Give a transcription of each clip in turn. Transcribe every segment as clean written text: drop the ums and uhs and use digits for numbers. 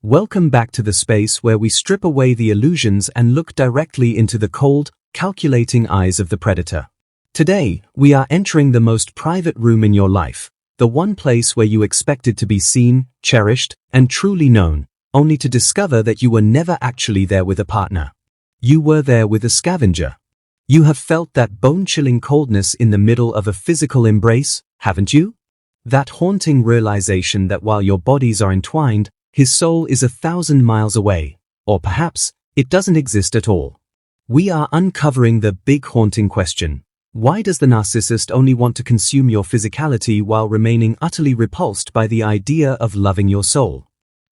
Welcome back to the space where we strip away the illusions and look directly into the cold, calculating eyes of the predator. Today, we are entering the most private room in your life, the one place where you expected to be seen, cherished, and truly known, only to discover that you were never actually there with a partner. You were there with a scavenger. You have felt that bone-chilling coldness in the middle of a physical embrace, haven't you? That haunting realization that while your bodies are entwined, his soul is 1,000 miles away, or perhaps, it doesn't exist at all. We are uncovering the big haunting question. Why does the narcissist only want to consume your physicality while remaining utterly repulsed by the idea of loving your soul?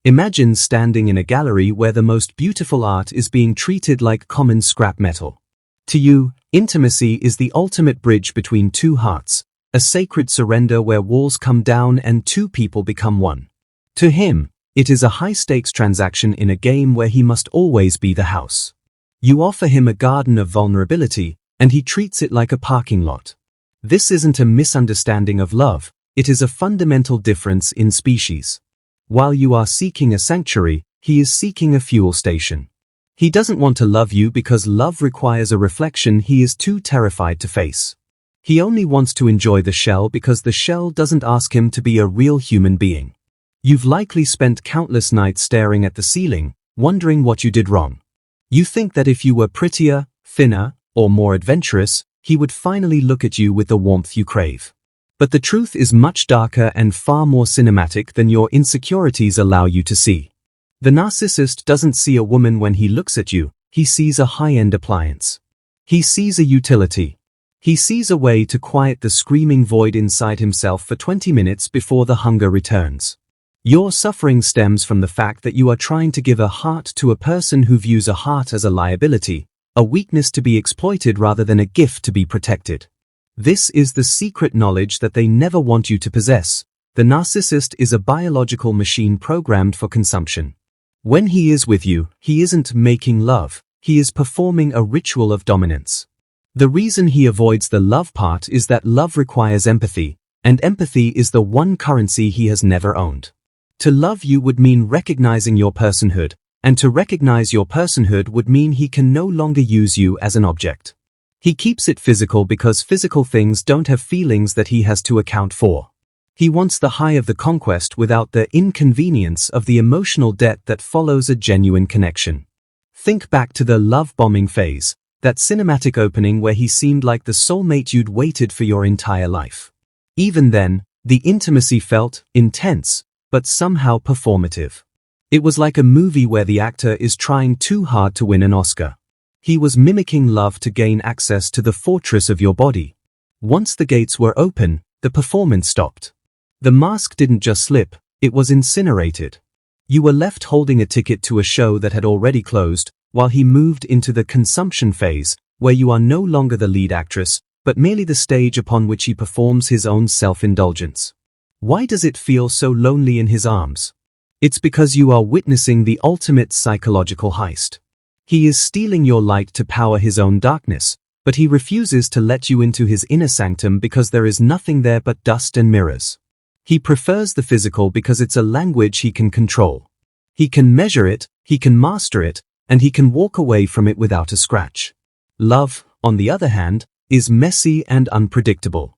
Imagine standing in a gallery where the most beautiful art is being treated like common scrap metal. To you, intimacy is the ultimate bridge between two hearts, a sacred surrender where walls come down and two people become one. To him, it is a high-stakes transaction in a game where he must always be the house. You offer him a garden of vulnerability, and he treats it like a parking lot. This isn't a misunderstanding of love, it is a fundamental difference in species. While you are seeking a sanctuary, he is seeking a fuel station. He doesn't want to love you because love requires a reflection he is too terrified to face. He only wants to enjoy the shell because the shell doesn't ask him to be a real human being. You've likely spent countless nights staring at the ceiling, wondering what you did wrong. You think that if you were prettier, thinner, or more adventurous, he would finally look at you with the warmth you crave. But the truth is much darker and far more cinematic than your insecurities allow you to see. The narcissist doesn't see a woman when he looks at you, he sees a high-end appliance. He sees a utility. He sees a way to quiet the screaming void inside himself for 20 minutes before the hunger returns. Your suffering stems from the fact that you are trying to give a heart to a person who views a heart as a liability, a weakness to be exploited rather than a gift to be protected. This is the secret knowledge that they never want you to possess. The narcissist is a biological machine programmed for consumption. When he is with you, he isn't making love, he is performing a ritual of dominance. The reason he avoids the love part is that love requires empathy, and empathy is the one currency he has never owned. To love you would mean recognizing your personhood, and to recognize your personhood would mean he can no longer use you as an object. He keeps it physical because physical things don't have feelings that he has to account for. He wants the high of the conquest without the inconvenience of the emotional debt that follows a genuine connection. Think back to the love bombing phase, that cinematic opening where he seemed like the soulmate you'd waited for your entire life. Even then, the intimacy felt intense, but somehow performative. It was like a movie where the actor is trying too hard to win an Oscar. He was mimicking love to gain access to the fortress of your body. Once the gates were open, the performance stopped. The mask didn't just slip, it was incinerated. You were left holding a ticket to a show that had already closed, while he moved into the consumption phase, where you are no longer the lead actress, but merely the stage upon which he performs his own self-indulgence. Why does it feel so lonely in his arms? It's because you are witnessing the ultimate psychological heist. He is stealing your light to power his own darkness, but he refuses to let you into his inner sanctum because there is nothing there but dust and mirrors. He prefers the physical because it's a language he can control. He can measure it, he can master it, and he can walk away from it without a scratch. Love, on the other hand, is messy and unpredictable.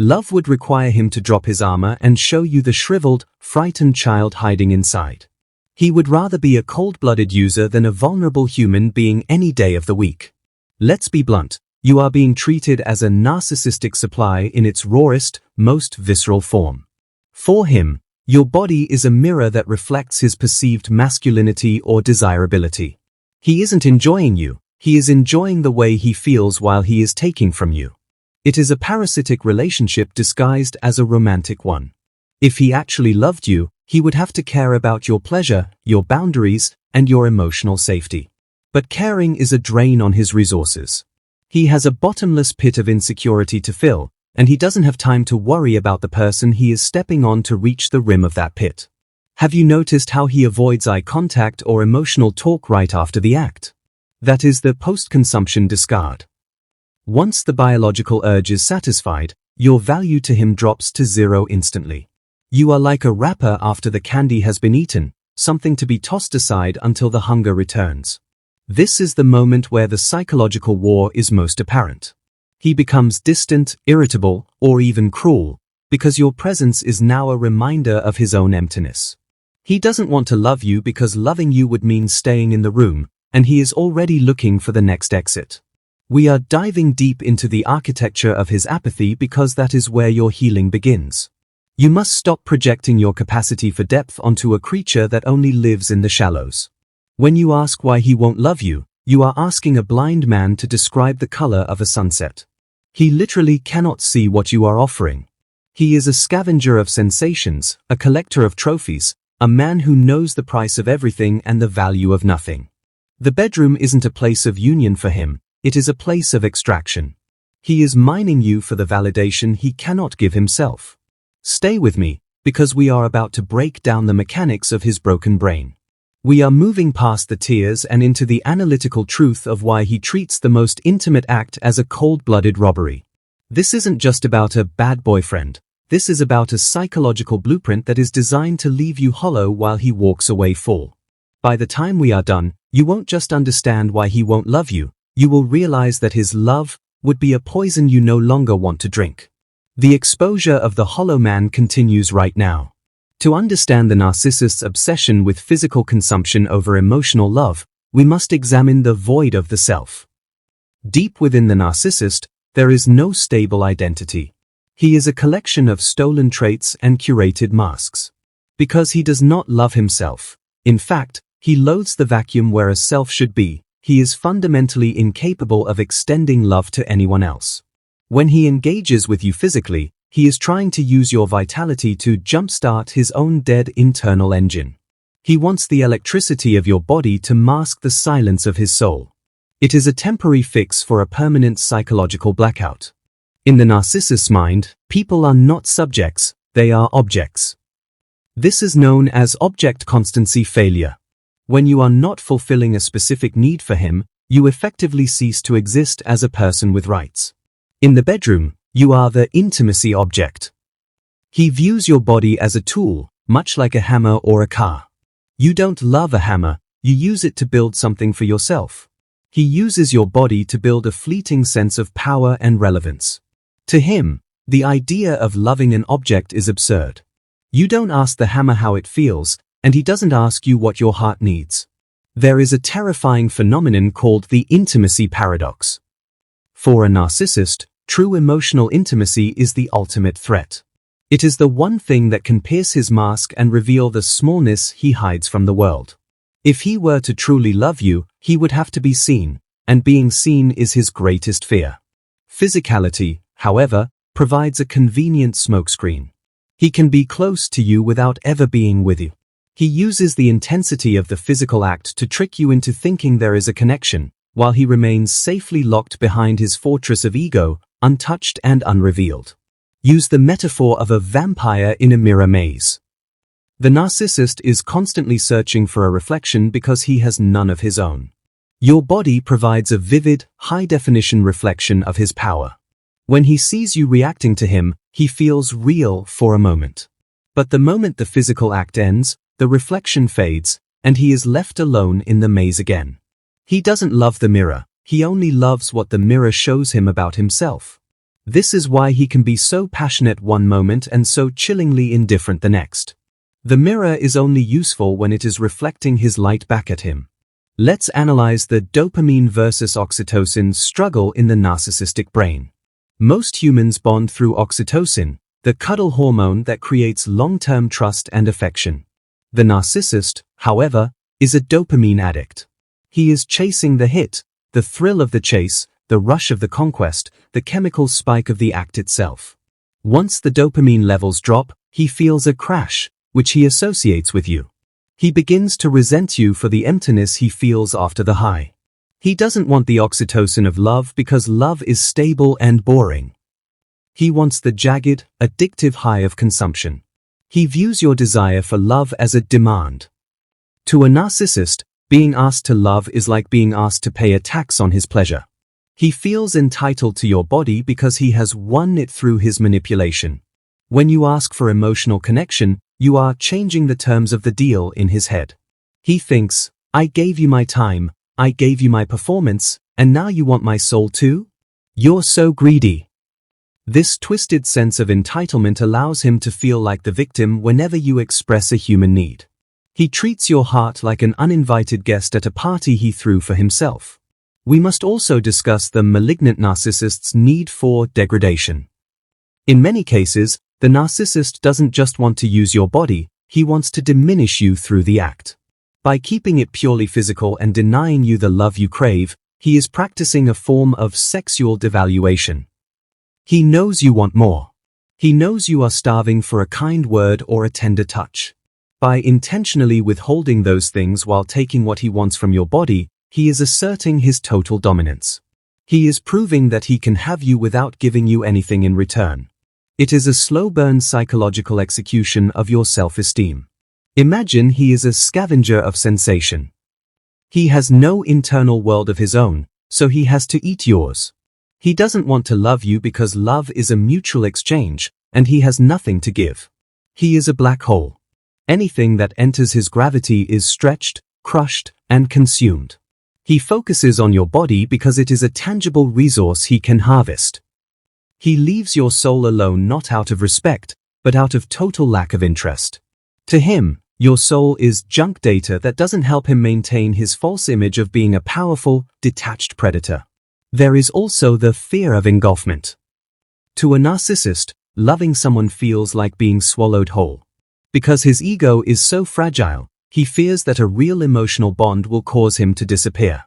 Love would require him to drop his armor and show you the shriveled, frightened child hiding inside. He would rather be a cold-blooded user than a vulnerable human being any day of the week. Let's be blunt, you are being treated as a narcissistic supply in its rawest, most visceral form. For him, your body is a mirror that reflects his perceived masculinity or desirability. He isn't enjoying you, he is enjoying the way he feels while he is taking from you. It is a parasitic relationship disguised as a romantic one. If he actually loved you, he would have to care about your pleasure, your boundaries, and your emotional safety. But caring is a drain on his resources. He has a bottomless pit of insecurity to fill, and he doesn't have time to worry about the person he is stepping on to reach the rim of that pit. Have you noticed how he avoids eye contact or emotional talk right after the act? That is the post-consumption discard. Once the biological urge is satisfied, your value to him drops to zero instantly. You are like a wrapper after the candy has been eaten, something to be tossed aside until the hunger returns. This is the moment where the psychological war is most apparent. He becomes distant, irritable, or even cruel, because your presence is now a reminder of his own emptiness. He doesn't want to love you because loving you would mean staying in the room, and he is already looking for the next exit. We are diving deep into the architecture of his apathy because that is where your healing begins. You must stop projecting your capacity for depth onto a creature that only lives in the shallows. When you ask why he won't love you, you are asking a blind man to describe the color of a sunset. He literally cannot see what you are offering. He is a scavenger of sensations, a collector of trophies, a man who knows the price of everything and the value of nothing. The bedroom isn't a place of union for him, it is a place of extraction. He is mining you for the validation he cannot give himself. Stay with me, because we are about to break down the mechanics of his broken brain. We are moving past the tears and into the analytical truth of why he treats the most intimate act as a cold-blooded robbery. This isn't just about a bad boyfriend. This is about a psychological blueprint that is designed to leave you hollow while he walks away full. By the time we are done, you won't just understand why he won't love you, you will realize that his love would be a poison you no longer want to drink. The exposure of the hollow man continues right now. To understand the narcissist's obsession with physical consumption over emotional love, we must examine the void of the self. Deep within the narcissist, there is no stable identity. He is a collection of stolen traits and curated masks. Because he does not love himself, in fact, he loathes the vacuum where a self should be, he is fundamentally incapable of extending love to anyone else. When he engages with you physically, he is trying to use your vitality to jumpstart his own dead internal engine. He wants the electricity of your body to mask the silence of his soul. It is a temporary fix for a permanent psychological blackout. In the narcissist's mind, people are not subjects, they are objects. This is known as object constancy failure. When you are not fulfilling a specific need for him, you effectively cease to exist as a person with rights. In the bedroom, you are the intimacy object. He views your body as a tool, much like a hammer or a car. You don't love a hammer, you use it to build something for yourself. He uses your body to build a fleeting sense of power and relevance. To him, the idea of loving an object is absurd. You don't ask the hammer how it feels, and he doesn't ask you what your heart needs. There is a terrifying phenomenon called the intimacy paradox. For a narcissist, true emotional intimacy is the ultimate threat. It is the one thing that can pierce his mask and reveal the smallness he hides from the world. If he were to truly love you, he would have to be seen, and being seen is his greatest fear. Physicality, however, provides a convenient smokescreen. He can be close to you without ever being with you. He uses the intensity of the physical act to trick you into thinking there is a connection, while he remains safely locked behind his fortress of ego, untouched and unrevealed. Use the metaphor of a vampire in a mirror maze. The narcissist is constantly searching for a reflection because he has none of his own. Your body provides a vivid, high-definition reflection of his power. When he sees you reacting to him, he feels real for a moment. But the moment the physical act ends, the reflection fades, and he is left alone in the maze again. He doesn't love the mirror, he only loves what the mirror shows him about himself. This is why he can be so passionate one moment and so chillingly indifferent the next. The mirror is only useful when it is reflecting his light back at him. Let's analyze the dopamine versus oxytocin struggle in the narcissistic brain. Most humans bond through oxytocin, the cuddle hormone that creates long-term trust and affection. The narcissist, however, is a dopamine addict. He is chasing the hit, the thrill of the chase, the rush of the conquest, the chemical spike of the act itself. Once the dopamine levels drop, he feels a crash, which he associates with you. He begins to resent you for the emptiness he feels after the high. He doesn't want the oxytocin of love because love is stable and boring. He wants the jagged, addictive high of consumption. He views your desire for love as a demand. To a narcissist, being asked to love is like being asked to pay a tax on his pleasure. He feels entitled to your body because he has won it through his manipulation. When you ask for emotional connection, you are changing the terms of the deal in his head. He thinks, I gave you my time, I gave you my performance, and now you want my soul too? You're so greedy. This twisted sense of entitlement allows him to feel like the victim whenever you express a human need. He treats your heart like an uninvited guest at a party he threw for himself. We must also discuss the malignant narcissist's need for degradation. In many cases, the narcissist doesn't just want to use your body, he wants to diminish you through the act. By keeping it purely physical and denying you the love you crave, he is practicing a form of sexual devaluation. He knows you want more. He knows you are starving for a kind word or a tender touch. By intentionally withholding those things while taking what he wants from your body, he is asserting his total dominance. He is proving that he can have you without giving you anything in return. It is a slow-burn psychological execution of your self-esteem. Imagine he is a scavenger of sensation. He has no internal world of his own, so he has to eat yours. He doesn't want to love you because love is a mutual exchange, and he has nothing to give. He is a black hole. Anything that enters his gravity is stretched, crushed, and consumed. He focuses on your body because it is a tangible resource he can harvest. He leaves your soul alone not out of respect, but out of total lack of interest. To him, your soul is junk data that doesn't help him maintain his false image of being a powerful, detached predator. There is also the fear of engulfment. To a narcissist, loving someone feels like being swallowed whole. Because his ego is so fragile, he fears that a real emotional bond will cause him to disappear.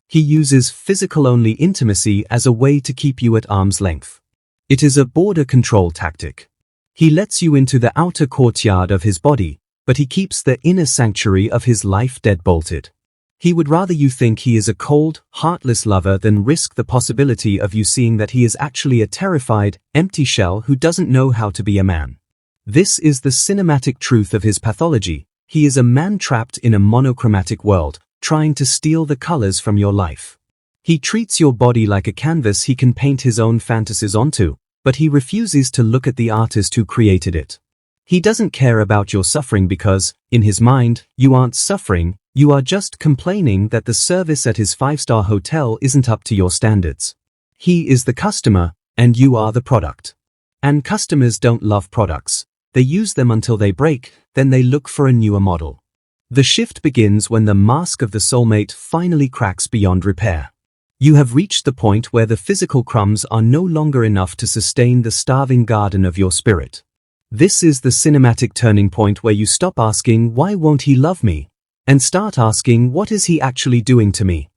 He uses physical-only intimacy as a way to keep you at arm's length. It is a border control tactic. He lets you into the outer courtyard of his body, but he keeps the inner sanctuary of his life dead-bolted. He would rather you think he is a cold, heartless lover than risk the possibility of you seeing that he is actually a terrified, empty shell who doesn't know how to be a man. This is the cinematic truth of his pathology. He is a man trapped in a monochromatic world, trying to steal the colors from your life. He treats your body like a canvas he can paint his own fantasies onto, but he refuses to look at the artist who created it. He doesn't care about your suffering because, in his mind, you aren't suffering, you are just complaining that the service at his 5-star hotel isn't up to your standards. He is the customer, and you are the product. And customers don't love products. They use them until they break, then they look for a newer model. The shift begins when the mask of the soulmate finally cracks beyond repair. You have reached the point where the physical crumbs are no longer enough to sustain the starving garden of your spirit. This is the cinematic turning point where you stop asking, why won't he love me? And start asking, what is he actually doing to me?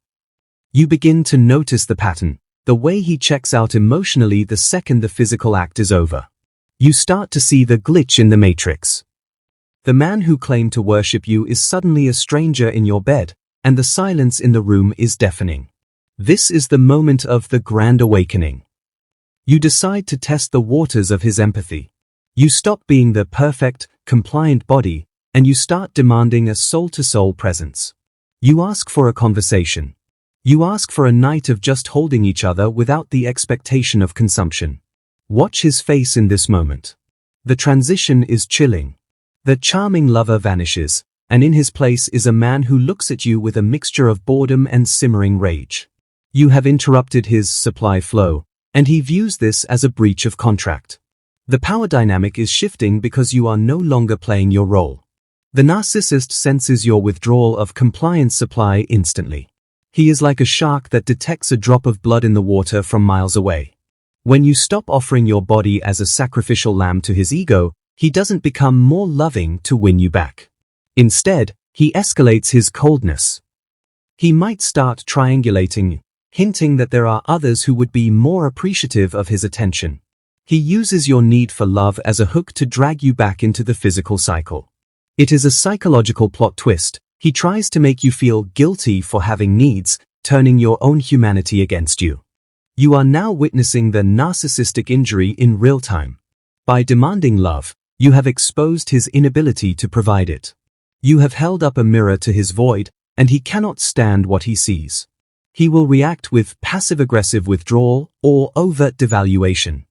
You begin to notice the pattern, the way he checks out emotionally the second the physical act is over. You start to see the glitch in the matrix. The man who claimed to worship you is suddenly a stranger in your bed, and the silence in the room is deafening. This is the moment of the grand awakening. You decide to test the waters of his empathy. You stop being the perfect, compliant body, and you start demanding a soul-to-soul presence. You ask for a conversation. You ask for a night of just holding each other without the expectation of consumption. Watch his face in this moment. The transition is chilling. The charming lover vanishes, and in his place is a man who looks at you with a mixture of boredom and simmering rage. You have interrupted his supply flow, and he views this as a breach of contract. The power dynamic is shifting because you are no longer playing your role. The narcissist senses your withdrawal of compliance supply instantly. He is like a shark that detects a drop of blood in the water from miles away. When you stop offering your body as a sacrificial lamb to his ego, he doesn't become more loving to win you back. Instead, he escalates his coldness. He might start triangulating, hinting that there are others who would be more appreciative of his attention. He uses your need for love as a hook to drag you back into the physical cycle. It is a psychological plot twist. He tries to make you feel guilty for having needs, turning your own humanity against you. You are now witnessing the narcissistic injury in real time. By demanding love, you have exposed his inability to provide it. You have held up a mirror to his void, and he cannot stand what he sees. He will react with passive-aggressive withdrawal or overt devaluation.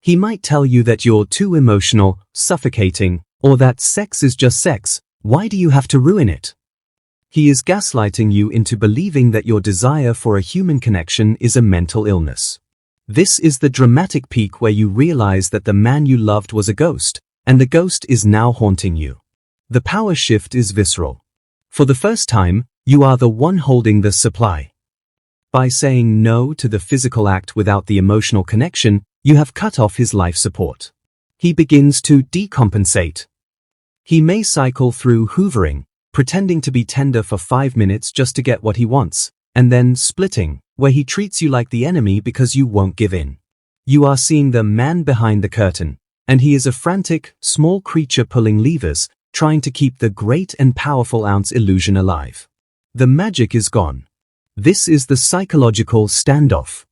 He might tell you that you're too emotional, suffocating, or that sex is just sex, why do you have to ruin it? He is gaslighting you into believing that your desire for a human connection is a mental illness. This is the dramatic peak where you realize that the man you loved was a ghost, and the ghost is now haunting you. The power shift is visceral. For the first time, you are the one holding the supply. By saying no to the physical act without the emotional connection, you have cut off his life support. He begins to decompensate. He may cycle through hoovering, pretending to be tender for 5 minutes just to get what he wants, and then splitting, where he treats you like the enemy because you won't give in. You are seeing the man behind the curtain, and he is a frantic, small creature pulling levers, trying to keep the great and powerful ounce illusion alive. The magic is gone. This is the psychological standoff.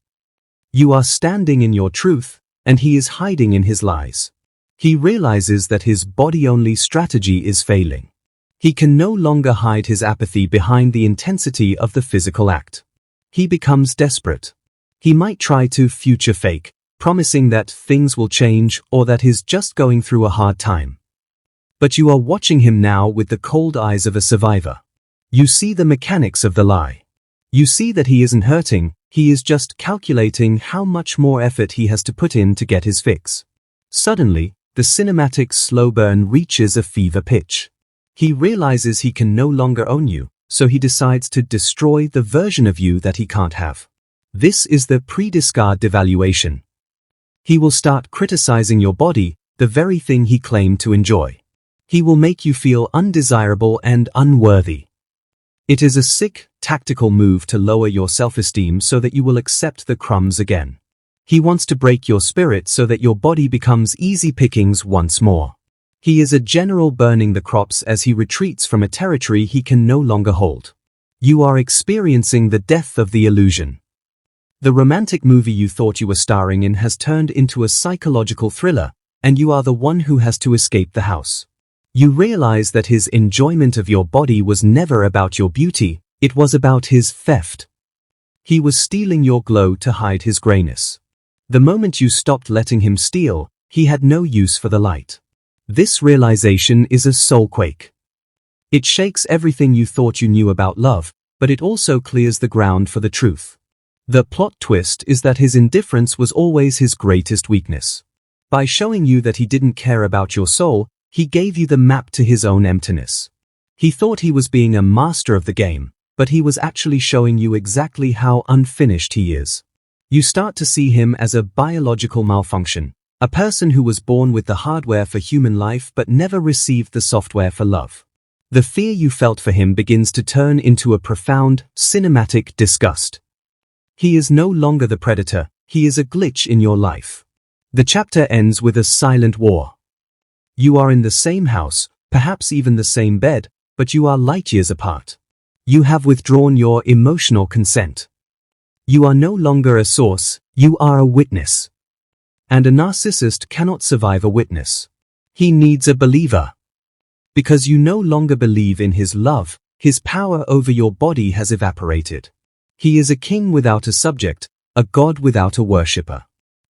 You are standing in your truth, and he is hiding in his lies. He realizes that his body-only strategy is failing. He can no longer hide his apathy behind the intensity of the physical act. He becomes desperate. He might try to future fake, promising that things will change or that he's just going through a hard time. But you are watching him now with the cold eyes of a survivor. You see the mechanics of the lie. You see that he isn't hurting, he is just calculating how much more effort he has to put in to get his fix. Suddenly, the cinematic slow burn reaches a fever pitch. He realizes he can no longer own you, so he decides to destroy the version of you that he can't have. This is the pre-discard devaluation. He will start criticizing your body, the very thing he claimed to enjoy. He will make you feel undesirable and unworthy. It is a sick, tactical move to lower your self-esteem so that you will accept the crumbs again. He wants to break your spirit so that your body becomes easy pickings once more. He is a general burning the crops as he retreats from a territory he can no longer hold. You are experiencing the death of the illusion. The romantic movie you thought you were starring in has turned into a psychological thriller, and you are the one who has to escape the house. You realize that his enjoyment of your body was never about your beauty, it was about his theft. He was stealing your glow to hide his grayness. The moment you stopped letting him steal, he had no use for the light. This realization is a soul quake. It shakes everything you thought you knew about love, but it also clears the ground for the truth. The plot twist is that his indifference was always his greatest weakness. By showing you that he didn't care about your soul, he gave you the map to his own emptiness. He thought he was being a master of the game, but he was actually showing you exactly how unfinished he is. You start to see him as a biological malfunction, a person who was born with the hardware for human life but never received the software for love. The fear you felt for him begins to turn into a profound, cinematic disgust. He is no longer the predator, he is a glitch in your life. The chapter ends with a silent war. You are in the same house, perhaps even the same bed, but you are light years apart. You have withdrawn your emotional consent. You are no longer a source, you are a witness. And a narcissist cannot survive a witness. He needs a believer. Because you no longer believe in his love, his power over your body has evaporated. He is a king without a subject, a god without a worshipper.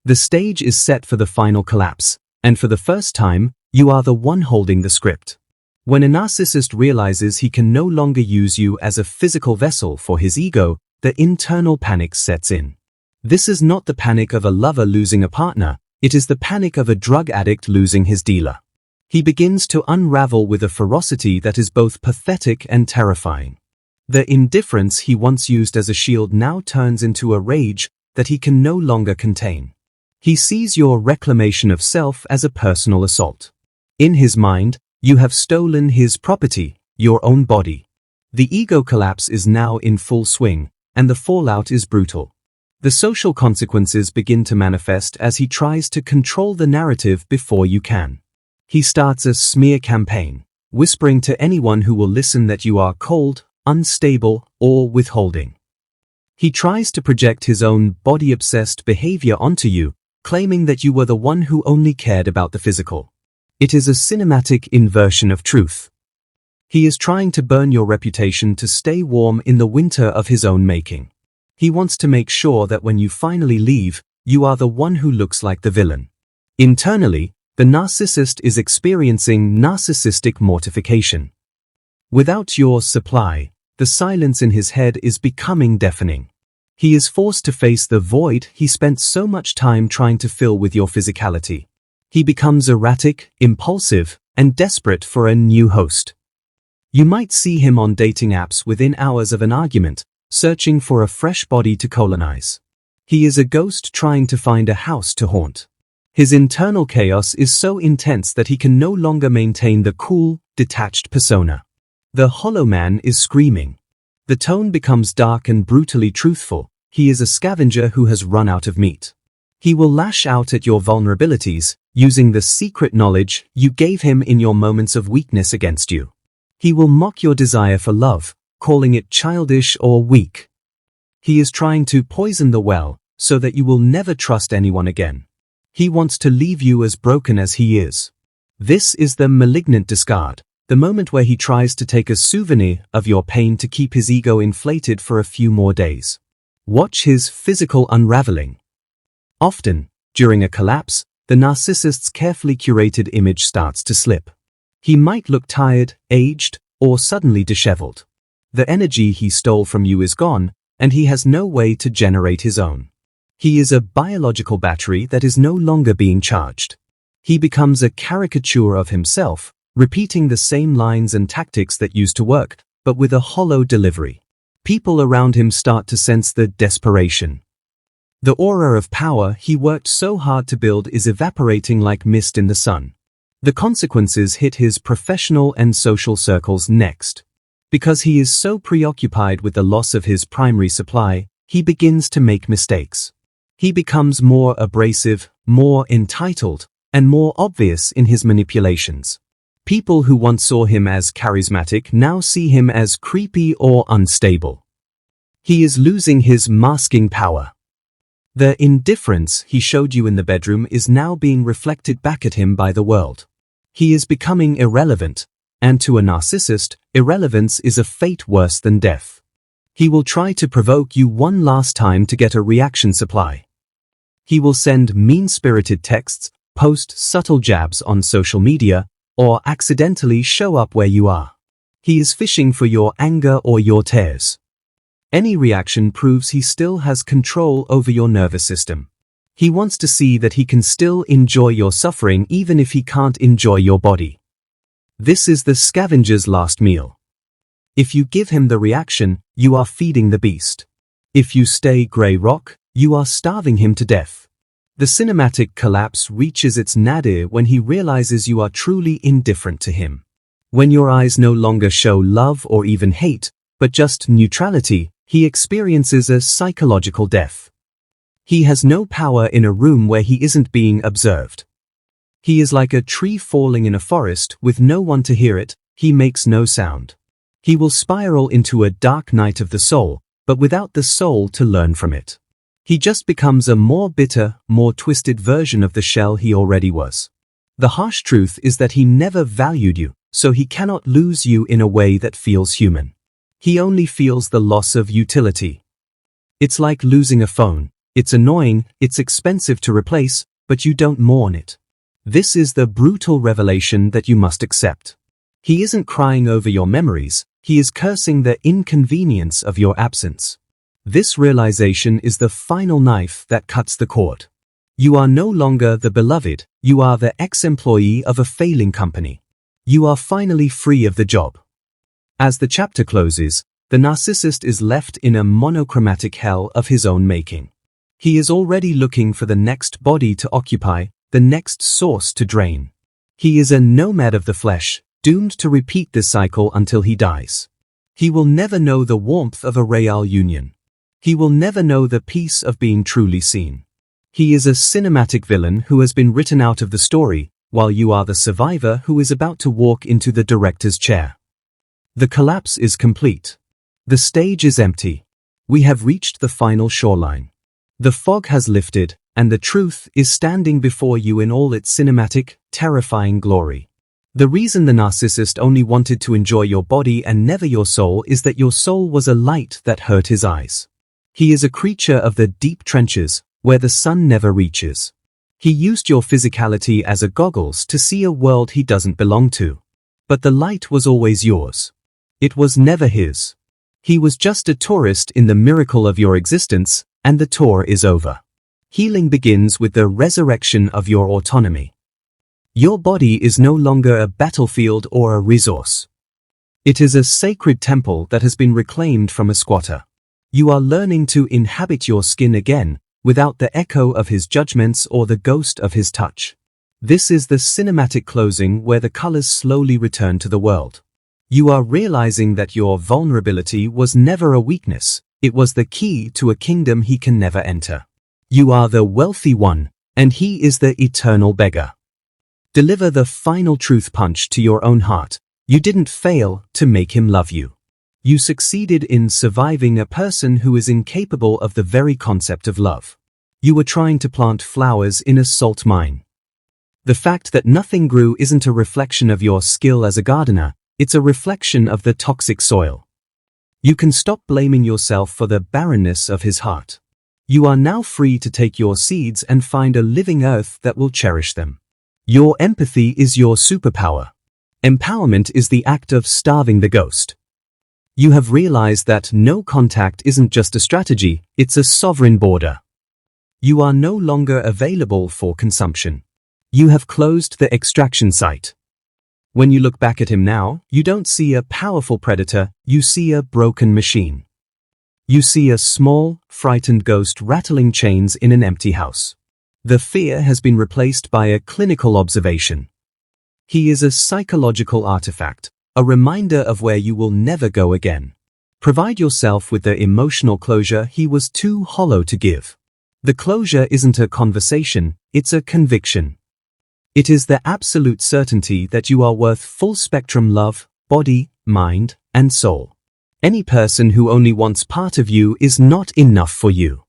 The stage is set for the final collapse, and for the first time, you are the one holding the script. When a narcissist realizes he can no longer use you as a physical vessel for his ego, the internal panic sets in. This is not the panic of a lover losing a partner, it is the panic of a drug addict losing his dealer. He begins to unravel with a ferocity that is both pathetic and terrifying. The indifference he once used as a shield now turns into a rage that he can no longer contain. He sees your reclamation of self as a personal assault. In his mind, you have stolen his property, your own body. The ego collapse is now in full swing, and the fallout is brutal. The social consequences begin to manifest as he tries to control the narrative before you can. He starts a smear campaign, whispering to anyone who will listen that you are cold, unstable, or withholding. He tries to project his own body-obsessed behavior onto you, claiming that you were the one who only cared about the physical. It is a cinematic inversion of truth. He is trying to burn your reputation to stay warm in the winter of his own making. He wants to make sure that when you finally leave, you are the one who looks like the villain. Internally, the The narcissist is experiencing narcissistic mortification. Without your supply, the silence in his head is becoming deafening. He is forced to face the void he spent so much time trying to fill with your physicality. He becomes erratic, impulsive, and desperate for a new host. You might see him on dating apps within hours of an argument, searching for a fresh body to colonize. He is a ghost trying to find a house to haunt. His internal chaos is so intense that he can no longer maintain the cool, detached persona. The hollow man is screaming. The tone becomes dark and brutally truthful. He is a scavenger who has run out of meat. He will lash out at your vulnerabilities, using the secret knowledge you gave him in your moments of weakness against you. He will mock your desire for love, calling it childish or weak. He is trying to poison the well, so that you will never trust anyone again. He wants to leave you as broken as he is. This is the malignant discard, the moment where he tries to take a souvenir of your pain to keep his ego inflated for a few more days. Watch his physical unraveling. Often, during a collapse, the narcissist's carefully curated image starts to slip. He might look tired, aged, or suddenly disheveled. The energy he stole from you is gone, and he has no way to generate his own. He is a biological battery that is no longer being charged. He becomes a caricature of himself, repeating the same lines and tactics that used to work, but with a hollow delivery. People around him start to sense the desperation. The aura of power he worked so hard to build is evaporating like mist in the sun. The consequences hit his professional and social circles next. Because he is so preoccupied with the loss of his primary supply, he begins to make mistakes. He becomes more abrasive, more entitled, and more obvious in his manipulations. People who once saw him as charismatic now see him as creepy or unstable. He is losing his masking power. The indifference he showed you in the bedroom is now being reflected back at him by the world. He is becoming irrelevant, and to a narcissist, irrelevance is a fate worse than death. He will try to provoke you one last time to get a reaction supply. He will send mean-spirited texts, post subtle jabs on social media, or accidentally show up where you are. He is fishing for your anger or your tears. Any reaction proves he still has control over your nervous system. He wants to see that he can still enjoy your suffering even if he can't enjoy your body. This is the scavenger's last meal. If you give him the reaction, you are feeding the beast. If you stay grey rock, you are starving him to death. The cinematic collapse reaches its nadir when he realizes you are truly indifferent to him. When your eyes no longer show love or even hate, but just neutrality, he experiences a psychological death. He has no power in a room where he isn't being observed. He is like a tree falling in a forest with no one to hear it. He makes no sound. He will spiral into a dark night of the soul, but without the soul to learn from it. He just becomes a more bitter, more twisted version of the shell he already was. The harsh truth is that he never valued you, so he cannot lose you in a way that feels human. He only feels the loss of utility. It's like losing a phone. It's annoying, it's expensive to replace, but you don't mourn it. This is the brutal revelation that you must accept. He isn't crying over your memories, he is cursing the inconvenience of your absence. This realization is the final knife that cuts the cord. You are no longer the beloved, you are the ex-employee of a failing company. You are finally free of the job. As the chapter closes, the narcissist is left in a monochromatic hell of his own making. He is already looking for the next body to occupy, the next source to drain. He is a nomad of the flesh, doomed to repeat this cycle until he dies. He will never know the warmth of a real union. He will never know the peace of being truly seen. He is a cinematic villain who has been written out of the story, while you are the survivor who is about to walk into the director's chair. The collapse is complete. The stage is empty. We have reached the final shoreline. The fog has lifted, and the truth is standing before you in all its cinematic, terrifying glory. The reason the narcissist only wanted to enjoy your body and never your soul is that your soul was a light that hurt his eyes. He is a creature of the deep trenches, where the sun never reaches. He used your physicality as a goggles to see a world he doesn't belong to. But the light was always yours. It was never his. He was just a tourist in the miracle of your existence, and the tour is over. Healing begins with the resurrection of your autonomy. Your body is no longer a battlefield or a resource. It is a sacred temple that has been reclaimed from a squatter. You are learning to inhabit your skin again, without the echo of his judgments or the ghost of his touch. This is the cinematic closing where the colors slowly return to the world. You are realizing that your vulnerability was never a weakness, it was the key to a kingdom he can never enter. You are the wealthy one, and he is the eternal beggar. Deliver the final truth punch to your own heart. You didn't fail to make him love you. You succeeded in surviving a person who is incapable of the very concept of love. You were trying to plant flowers in a salt mine. The fact that nothing grew isn't a reflection of your skill as a gardener, it's a reflection of the toxic soil. You can stop blaming yourself for the barrenness of his heart. You are now free to take your seeds and find a living earth that will cherish them. Your empathy is your superpower. Empowerment is the act of starving the ghost. You have realized that no contact isn't just a strategy, it's a sovereign border. You are no longer available for consumption. You have closed the extraction site. When you look back at him now, you don't see a powerful predator, you see a broken machine. You see a small, frightened ghost rattling chains in an empty house. The fear has been replaced by a clinical observation. He is a psychological artifact, a reminder of where you will never go again. Provide yourself with the emotional closure he was too hollow to give. The closure isn't a conversation, it's a conviction. It is the absolute certainty that you are worth full-spectrum love, body, mind, and soul. Any person who only wants part of you is not enough for you.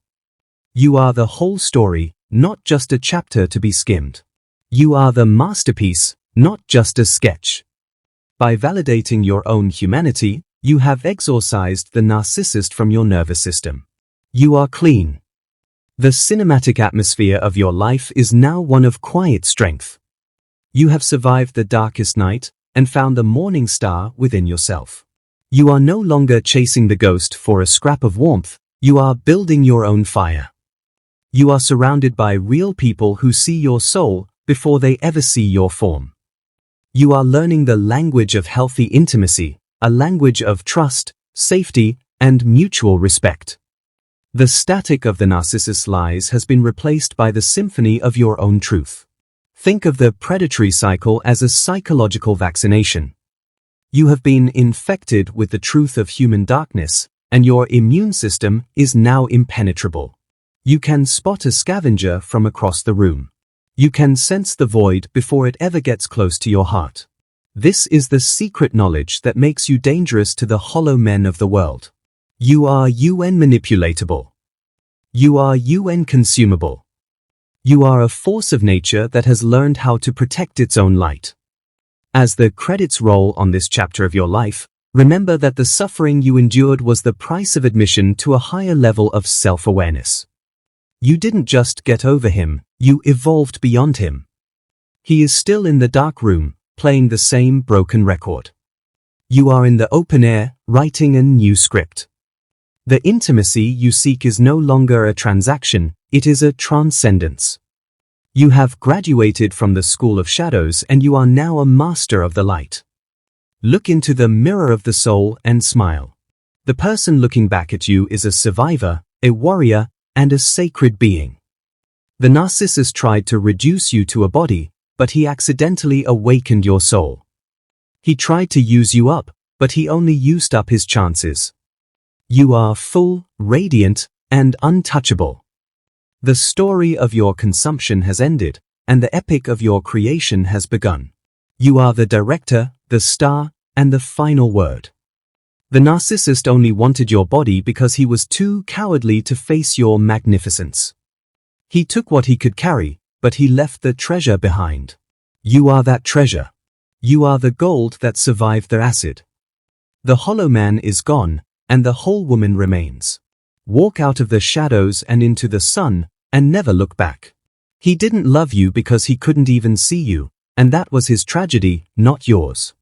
You are the whole story, not just a chapter to be skimmed. You are the masterpiece, not just a sketch. By validating your own humanity, you have exorcised the narcissist from your nervous system. You are clean. The cinematic atmosphere of your life is now one of quiet strength. You have survived the darkest night and found the morning star within yourself. You are no longer chasing the ghost for a scrap of warmth, you are building your own fire. You are surrounded by real people who see your soul before they ever see your form. You are learning the language of healthy intimacy, a language of trust, safety, and mutual respect. The static of the narcissist's lies has been replaced by the symphony of your own truth. Think of the predatory cycle as a psychological vaccination. You have been infected with the truth of human darkness, and your immune system is now impenetrable. You can spot a scavenger from across the room. You can sense the void before it ever gets close to your heart. This is the secret knowledge that makes you dangerous to the hollow men of the world. You are UN manipulatable. You are UN consumable. You are a force of nature that has learned how to protect its own light. As the credits roll on this chapter of your life, remember that the suffering you endured was the price of admission to a higher level of self-awareness. You didn't just get over him, you evolved beyond him. He is still in the dark room, playing the same broken record. You are in the open air, writing a new script. The intimacy you seek is no longer a transaction, it is a transcendence. You have graduated from the school of shadows and you are now a master of the light. Look into the mirror of the soul and smile. The person looking back at you is a survivor, a warrior, and a sacred being. The narcissist tried to reduce you to a body, but he accidentally awakened your soul. He tried to use you up, but he only used up his chances. You are full, radiant, and untouchable. The story of your consumption has ended, and the epic of your creation has begun. You are the director, the star, and the final word. The narcissist only wanted your body because he was too cowardly to face your magnificence. He took what he could carry, but he left the treasure behind. You are that treasure. You are the gold that survived the acid. The hollow man is gone, and the whole woman remains. Walk out of the shadows and into the sun, and never look back. He didn't love you because he couldn't even see you, and that was his tragedy, not yours.